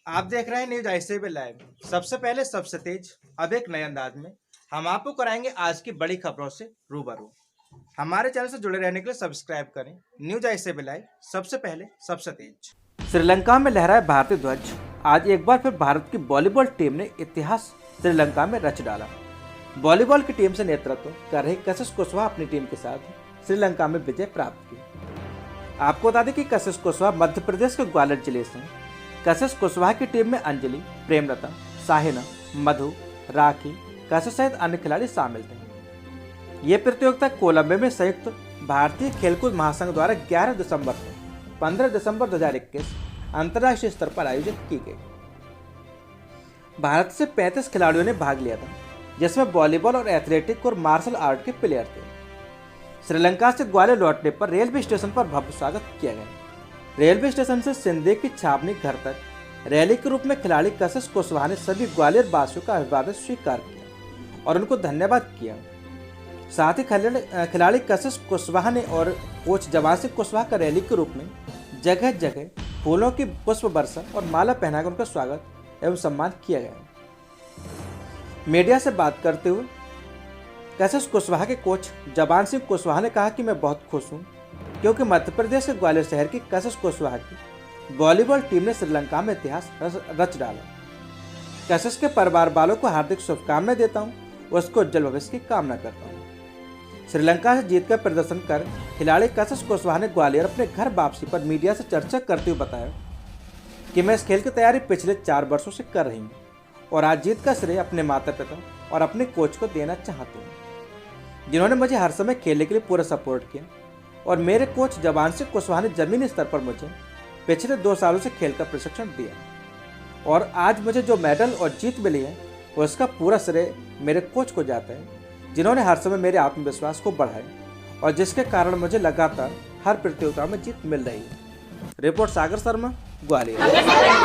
आप देख रहे हैं न्यूज ऐसे भी लाइव। सबसे पहले सबसे तेज, अब एक नए अंदाज में हम आपको कराएंगे आज की बड़ी खबरों से रूबरू। हमारे चैनल से जुड़े रहने के लिए सब्सक्राइब करें। न्यूज ऐसे भी लाइव, सबसे पहले सबसे तेज। श्रीलंका में लहराए भारतीय ध्वज। आज एक बार फिर भारत की वॉलीबॉल टीम ने इतिहास श्रीलंका में रच डाला। वॉलीबॉल की टीम से नेतृत्व कर रही कशिश कुशवाहा अपनी टीम के साथ श्रीलंका में विजय प्राप्त की। आपको बता दें कि कशिश कुशवाहा मध्य प्रदेश के ग्वालियर जिले से हैं। कशिश कुशवाहा की टीम में अंजलि, प्रेमलता, साहिना, मधु, राखी, कशिश सहित अन्य खिलाड़ी शामिल थे। ये प्रतियोगिता कोलंबो में संयुक्त भारतीय खेलकूद महासंघ द्वारा 11 दिसंबर से 15 दिसंबर 2021 अंतर्राष्ट्रीय स्तर पर आयोजित की गई। भारत से 35 खिलाड़ियों ने भाग लिया था, जिसमें वॉलीबॉल और एथलेटिक और मार्शल आर्ट के प्लेयर थे। श्रीलंका से ग्वालियर लौटने पर रेलवे स्टेशन पर भव्य स्वागत किया गया। रेलवे स्टेशन से सिंधे की छावनी घर तक रैली के रूप में खिलाड़ी कशिश कुशवाहा ने सभी ग्वालियर वासियों का अभिवादन स्वीकार किया और उनको धन्यवाद किया। साथ ही खिलाड़ी कशिश कुशवाहा ने और कोच जवान सिंह कुशवाहा का रैली के रूप में जगह जगह फूलों की पुष्प वर्षा और माला पहनाकर उनका स्वागत एवं सम्मान किया गया। मीडिया से बात करते हुए कशिश कुशवाहा के कोच जवान सिंह कुशवाहा ने कहा कि मैं बहुत खुश हूँ क्योंकि मध्य प्रदेश के ग्वालियर शहर की कशिश कुशवाहा की वॉलीबॉल टीम ने श्रीलंका में इतिहास रच डाला। कशिश के परिवार वालों को हार्दिक शुभकामनाएं देता हूँ, उसको उज्जवल भविष्य की कामना करता हूँ। श्रीलंका से जीतकर प्रदर्शन कर खिलाड़ी कशिश कुशवाहा ने ग्वालियर अपने घर वापसी पर मीडिया से चर्चा करते हुए बताया कि मैं इस खेल की तैयारी पिछले 4 वर्षों से कर रही हूँ और आज जीत का श्रेय अपने माता पिता और अपने कोच को देना चाहती हूँ, जिन्होंने मुझे हर समय खेलने के लिए पूरा सपोर्ट किया। और मेरे कोच जवान सिंह कुशवाहा ने जमीनी स्तर पर मुझे पिछले 2 सालों से खेल का प्रशिक्षण दिया और आज मुझे जो मेडल और जीत मिली है उसका पूरा श्रेय मेरे कोच को जाता है, जिन्होंने हर समय मेरे आत्मविश्वास को बढ़ाया और जिसके कारण मुझे लगातार हर प्रतियोगिता में जीत मिल रही है। रिपोर्ट सागर शर्मा, ग्वालियर।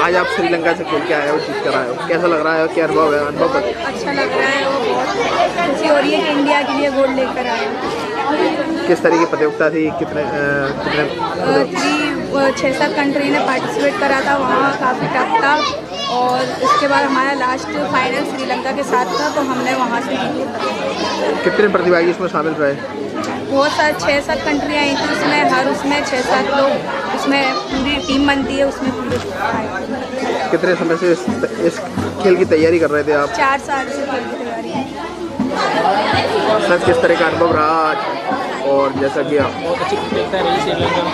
आज आप श्रीलंका से खेल के आए हो, जीत कर आए हो, कैसा लग रहा है? क्या अनुभव है? अनुभव बताइए। अच्छा लग रहा है, वो बहुत खुशी हो रही है कि इंडिया के लिए गोल्ड लेकर आए हैं। किस तरह की प्रतियोगिता थी? कितने 6-7 कंट्री ने पार्टिसिपेट करा था, वहाँ काफ़ी टफ था और उसके बाद हमारा लास्ट फाइनल श्रीलंका के साथ था तो हमने वहाँ से जीते। कितने प्रतिभागी इसमें शामिल रहे? बहुत सारे 6-7 कंट्री आई थी उसमें, हर उसमें 6-7 लोग, उसमें पूरी टीम बनती है, उसमें पूरे आए। कितने समय से इस खेल की तैयारी कर रहे थे आप? 4 साल से खेल की तैयारी है। सर, किस तरह का अनुभव रहा आज? और जैसा कि आप बहुत अच्छी प्रतियोगिता रही श्रीलंका में।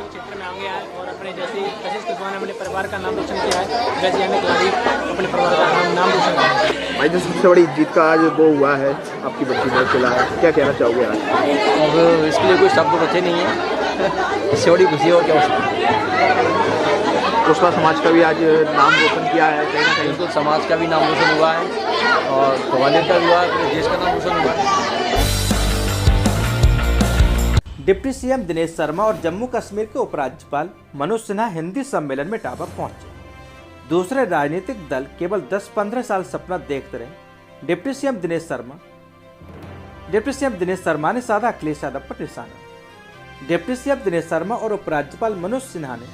क्षेत्र में आगे आए और अपने जैसे कशिश कुशवाहा ने अपने परिवार का नाम रोशन किया है, वैसे अन्य खिलाड़ी अपने परिवार का नाम रोशन किया है। भाई, जो सबसे बड़ी जीत का आज वो हुआ है, आपकी बच्ची ने खिला है, क्या कहना चाहोगे आज? और इसके लिए कोई शब्द बचे नहीं है, इससे बड़ी खुशी हो क्या हो सकती है। कुशवाहा समाज का भी आज नाम रोशन किया है कहीं ना कहीं। बिल्कुल, समाज का भी नाम रोशन हुआ है और ग्वालियर का भी हुआ है, पूरे देश का नाम रोशन हुआ है। डिप्टी सीएम दिनेश शर्मा और जम्मू कश्मीर के उपराज्यपाल मनोज सिन्हा हिंदी सम्मेलन में टापा पहुंचे। दूसरे राजनीतिक दल केवल 10-15 साल सपना देखते रहे। डिप्टी सीएम दिनेश शर्मा ने साधा अखिलेश यादव पर निशाना। डिप्टी सीएम दिनेश शर्मा और उपराज्यपाल मनोज सिन्हा ने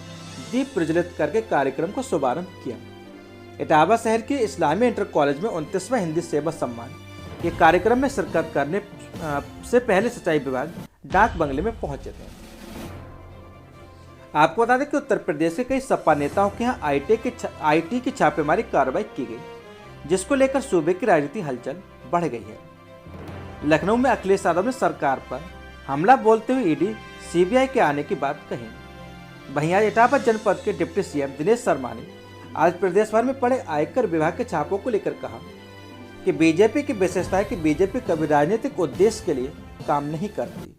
दीप प्रज्वलित करके कार्यक्रम को शुभारंभ किया। इटावा शहर के इस्लामी इंटर कॉलेज में 29वां हिंदी सेवा सम्मान के कार्यक्रम में शिरकत करने से पहले सिंचाई विभाग डाक बंगले में पहुंचे थे। आपको बता दें कि उत्तर प्रदेश के कई सपा नेताओं के यहाँ आईटी की छापेमारी कार्रवाई की गई, जिसको लेकर सूबे की राजनीति हलचल बढ़ गई है। लखनऊ में अखिलेश यादव ने सरकार पर हमला बोलते हुए ईडी सीबीआई के आने की बात कही। वहीं आज इटावा जनपद के डिप्टी सीएम दिनेश शर्मा ने आज प्रदेश भर में पड़े आयकर विभाग के छापों को लेकर कहा कि बीजेपी की विशेषता है कि बीजेपी कभी राजनीतिक उद्देश्य के लिए काम नहीं करती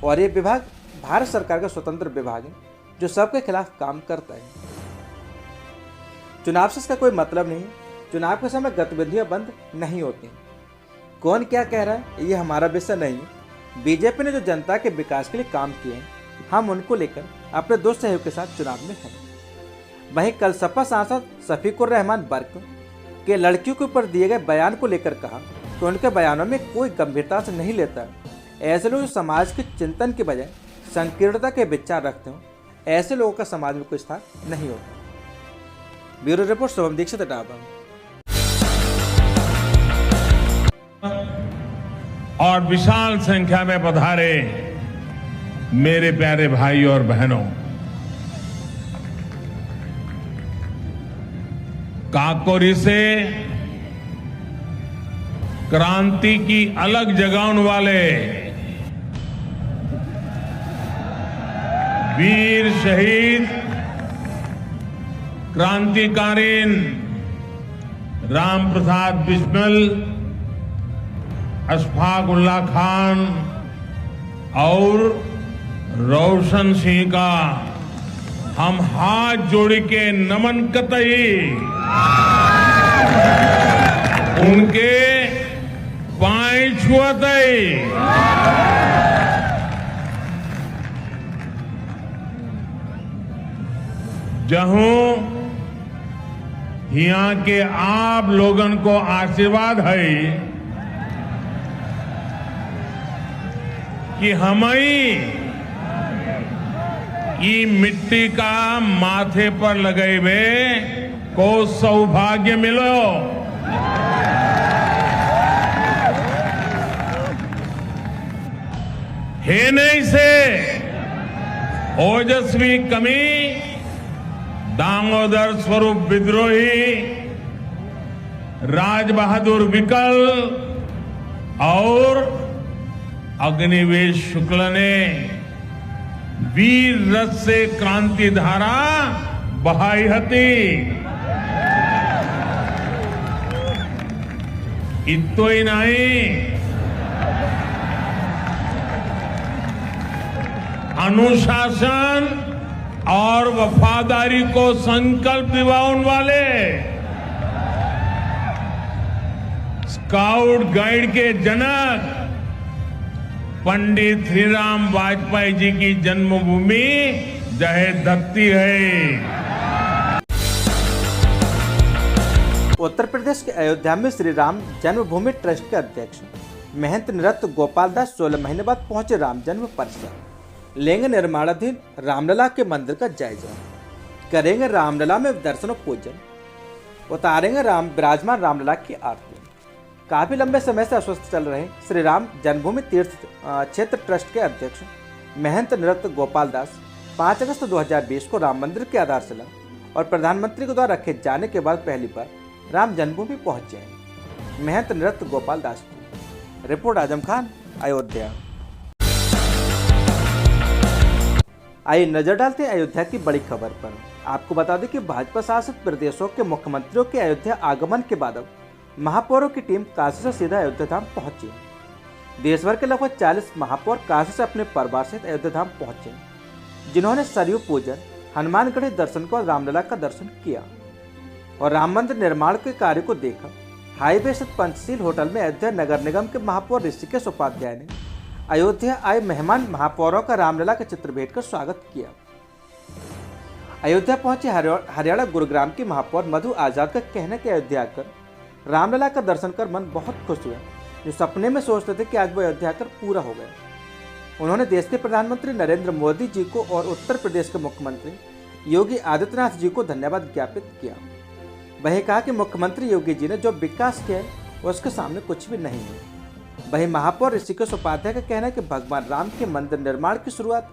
और ये विभाग भारत सरकार का स्वतंत्र विभाग है जो सबके खिलाफ काम करता है। चुनाव से इसका कोई मतलब नहीं है। चुनाव के समय गतिविधियां बंद नहीं होती। कौन क्या कह रहा है ये हमारा विषय नहीं है। बीजेपी ने जो जनता के विकास के लिए काम किए हैं, हम उनको लेकर अपने दो सहयोग के साथ चुनाव में हैं। वहीं कल सपा सांसद शफीकुर रहमान बर्क के लड़कियों के ऊपर दिए गए बयान को लेकर कहा कि उनके बयानों में कोई गंभीरता से नहीं लेता। ऐसे लोग जो समाज के चिंतन के बजाय संकीर्णता के विचार रखते हो, ऐसे लोगों का समाज में कोई स्थान नहीं होता। Bureau report Shubham Dikshit Etawah. और विशाल संख्या में पधारे मेरे प्यारे भाई और बहनों, काकोरी से क्रांति की अलग जगाने वाले वीर शहीद क्रांतिकारीन राम प्रसाद बिस्मिल, अशफाक उल्लाह खान और रोशन सिंह का हम हाथ जोड़ के नमन कतई उनके पांव छुअतई। जहूं यहाँ के आप लोगन को आशीर्वाद है कि हमें ये मिट्टी का माथे पर लगे हुए को सौभाग्य मिलो। हे नहीं से ओजस्वी कमी दामोदर स्वरूप विद्रोही, राज बहादुर विकल और अग्निवेश शुक्ल ने वीर रस से क्रांति धारा बहाई हती। इतो ही नहीं, अनुशासन और वफादारी को संकल्प दिवाने वाले स्काउट गाइड के जनक पंडित श्री राम वाजपेयी जी की जन्मभूमि जहे धरती है। उत्तर प्रदेश के अयोध्या में श्री राम जन्मभूमि ट्रस्ट के अध्यक्ष महंत नृत्य गोपाल दास 16 महीने बाद पहुंचे राम जन्म परिसर। लेंगे निर्माणाधीन रामलला के मंदिर का जायजा, करेंगे रामलला में दर्शन और पूजन, उतारेंगे विराजमान रामलला की आरती। काफी लंबे समय से अस्वस्थ चल रहे श्री राम जन्मभूमि तीर्थ क्षेत्र ट्रस्ट के अध्यक्ष महंत नृत्य गोपाल दास 5 अगस्त 2020 को राम मंदिर की आधारशिला और प्रधानमंत्री के द्वारा रखे जाने के बाद पहली बार राम जन्मभूमि पहुंचे हैं। महंत नृत्य गोपाल दास की रिपोर्ट आजम खान, अयोध्या। आइए नजर डालते हैं अयोध्या की बड़ी खबर पर। आपको बता दें कि भाजपा शासित प्रदेशों के मुख्यमंत्रियों के अयोध्या आगमन के बाद अब महापौरों की टीम काशी से सीधा अयोध्या धाम पहुंची है। देश भर के लगभग 40 महापौर काशी से अपने परिवार सहित अयोध्या धाम पहुंचे, जिन्होंने सरयू पूजन, हनुमानगढ़ी दर्शन को रामलला का दर्शन किया और राम मंदिर निर्माण के कार्य को देखा। हाईवे स्थित पंचशील होटल में अयोध्या नगर निगम के महापौर ऋषिकेश उपाध्याय ने अयोध्या आए मेहमान महापौरों का रामलला का चित्र भेंट कर स्वागत किया। अयोध्या पहुंचे हरियाणा गुरुग्राम की महापौर मधु आजाद का कहना कि अयोध्या आकर रामलला का दर्शन कर मन बहुत खुश हुआ, जो सपने में सोचते थे कि आज वो अयोध्या आकर पूरा हो गया। उन्होंने देश के प्रधानमंत्री नरेंद्र मोदी जी को और उत्तर प्रदेश के मुख्यमंत्री योगी आदित्यनाथ जी को धन्यवाद ज्ञापित किया। वहीं कहा कि मुख्यमंत्री योगी जी ने जो विकास किया है उसके सामने कुछ भी नहीं है। वहीं महापौर ऋषिकेश उपाध्याय का कहना है कि भगवान राम के मंदिर निर्माण की शुरुआत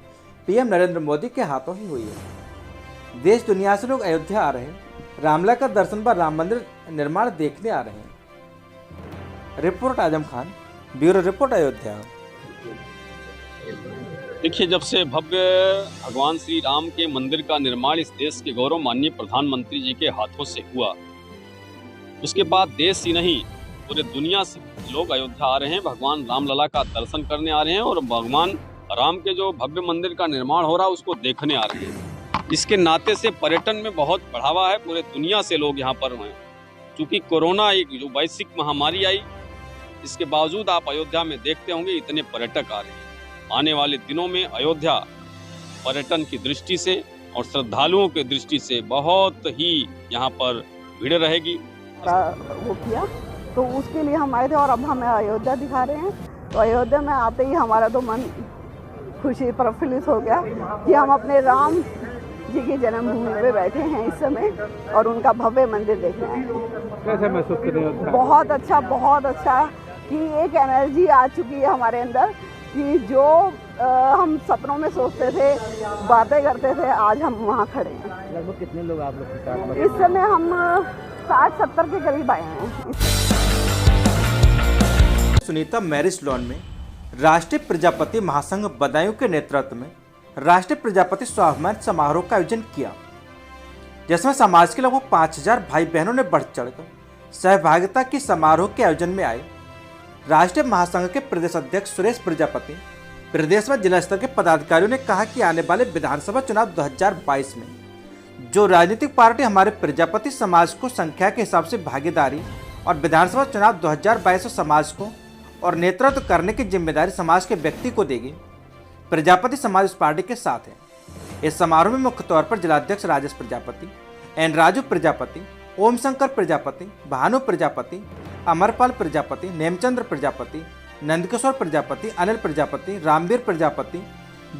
पीएम नरेंद्र मोदी के हाथों ही हुई है। देश दुनिया से लोग अयोध्या आ रहे हैं, रामलला का दर्शन पर राम मंदिर निर्माण देखने आ रहे हैं। Report Azam Khan, bureau report Ayodhya. देखिए, जब से भव्य भगवान श्री राम के मंदिर का निर्माण इस देश के गौरव माननीय प्रधानमंत्री जी के हाथों से हुआ, उसके बाद देश ही नहीं पूरे दुनिया से लोग अयोध्या आ रहे हैं, भगवान रामलला का दर्शन करने आ रहे हैं और भगवान राम के जो भव्य मंदिर का निर्माण हो रहा है उसको देखने आ रहे हैं। इसके नाते से पर्यटन में बहुत बढ़ावा है, पूरे दुनिया से लोग यहाँ पर हैं। क्योंकि कोरोना एक जो वैश्विक महामारी आई, इसके बावजूद आप अयोध्या में देखते होंगे इतने पर्यटक आ रहे हैं। आने वाले दिनों में अयोध्या पर्यटन की दृष्टि से और श्रद्धालुओं की दृष्टि से बहुत ही यहाँ पर भीड़ रहेगी। वो किया तो उसके लिए हम आए थे और अब हमें अयोध्या दिखा रहे हैं। तो अयोध्या में आते ही हमारा तो मन खुशी प्रफुल्लित हो गया कि हम अपने राम जी की जन्मभूमि पे बैठे हैं इस समय और उनका भव्य मंदिर देख रहे हैं। कैसे महसूस कर रहे हो? बहुत अच्छा कि एक एनर्जी आ चुकी है हमारे अंदर कि जो हम सपनों में सोचते थे, बातें करते थे, आज हम वहाँ खड़े हैं। लगभग कितने लोग आप लोग के साथ? इस समय हम 60-70 के करीब आए हैं। सुनीता मैरिज लॉन में राष्ट्रीय प्रजापति महासंघ बदायूं के नेतृत्व में राष्ट्रीय प्रजापति स्वाभिमान समारोह का आयोजन किया, जिसमें समाज के लगभग 5000 भाई बहनों ने बढ़ चढ़कर सहभागिता की। समारोह के आयोजन में आए राष्ट्रीय महासंघ के प्रदेश अध्यक्ष सुरेश प्रजापति, प्रदेश में जिला स्तर के पदाधिकारियों ने कहा कि आने वाले विधानसभा चुनाव 2022 में जो राजनीतिक पार्टी हमारे प्रजापति समाज को संख्या के हिसाब से भागीदारी और विधानसभा चुनाव 2022 में समाज को और नेतृत्व करने की जिम्मेदारी समाज के व्यक्ति को देगी, प्रजापति समाज उस पार्टी के साथ है। इस समारोह में मुख्य तौर पर जिलाध्यक्ष राजेश प्रजापति, एन राजू प्रजापति, ओम शंकर प्रजापति, भानु प्रजापति, अमरपाल प्रजापति, नेमचंद्र प्रजापति, नंदकिशोर प्रजापति, अनिल प्रजापति, रामवीर प्रजापति,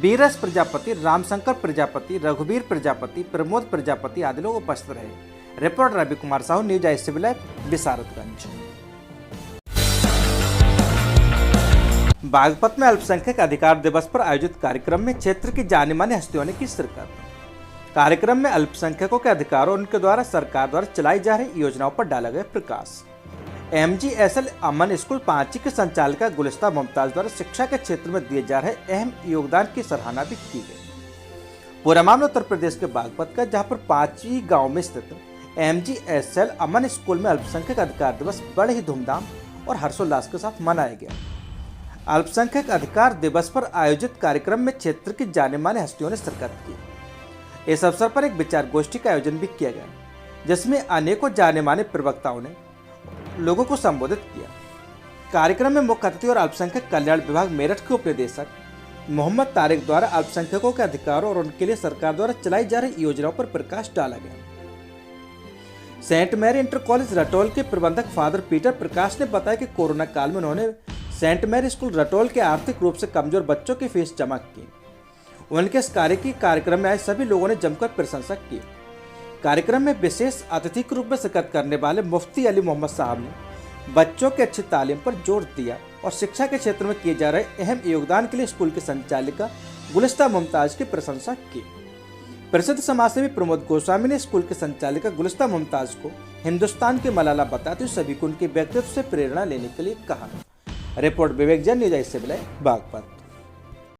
बीरस प्रजापति, रामशंकर प्रजापति, रघुवीर प्रजापति, प्रमोद प्रजापति आदि लोग उपस्थित रहे। Reporter Ravi Kumar Sahu, news ICB live, Vishardganj. Baghpat में अल्पसंख्यक अधिकार दिवस पर आयोजित कार्यक्रम में क्षेत्र की जानी मानी हस्तियों ने की शिरकत। कार्यक्रम में अल्पसंख्यकों के अधिकारों और उनके द्वारा सरकार द्वारा चलाई जा रही योजनाओं पर डाला गया प्रकाश। MGSL अमन स्कूल पांची के संचालिका गुलिस्ता मुमताज द्वारा शिक्षा के क्षेत्र में दिए जा रहे अहम योगदान की सराहना भी की गई। पूरा मामला उत्तर प्रदेश के बागपत का, जहां पर पांची गांव में स्थित MGSL अमन स्कूल में अल्पसंख्यक अधिकार दिवस बड़े ही धूमधाम और हर्षोल्लास के साथ मनाया गया। अल्पसंख्यक अधिकार दिवस पर आयोजित कार्यक्रम में क्षेत्र की जाने माने हस्तियों ने शिरकत की। इस अवसर पर एक विचार गोष्ठी का आयोजन भी किया गया, जिसमें अनेकों जाने माने प्रवक्ताओं ने लोगों को संबोधित किया। कार्यक्रम में मुख्य अतिथि और अल्पसंख्यक कल्याण विभाग मेरठ के उपनिदेशक मोहम्मद तारिक द्वारा अल्पसंख्यकों के अधिकारों और उनके लिए सरकार द्वारा चलाई जा रही योजनाओं पर प्रकाश डाला गया। Saint Mary Inter College Rataul के प्रबंधक फादर पीटर प्रकाश ने बताया कि कोरोना काल में उन्होंने सेंट मैरी स्कूल रटौल के आर्थिक रूप से कमजोर बच्चों की फीस जमा की। उनके इस कार्य की कार्यक्रम में आए सभी लोगों ने जमकर प्रशंसा की। कार्यक्रम में विशेष अतिथि के रूप में शिरकत करने वाले मुफ्ती अली मोहम्मद साहब ने बच्चों की अच्छी तालीम पर जोर दिया और शिक्षा के क्षेत्र में किए जा रहे अहम योगदान के लिए स्कूल की संचालिका गुलिस्ता मुमताज की प्रशंसा की। प्रसिद्ध समाजसेवी प्रमोद गोस्वामी ने स्कूल के संचालिका गुलिस्ता मुमताज को हिंदुस्तान की मलाला बताते हुए सभी को उनके व्यक्तित्व से प्रेरणा लेने के लिए कहा। Report Vivek Jain, news ICB live, Baghpat.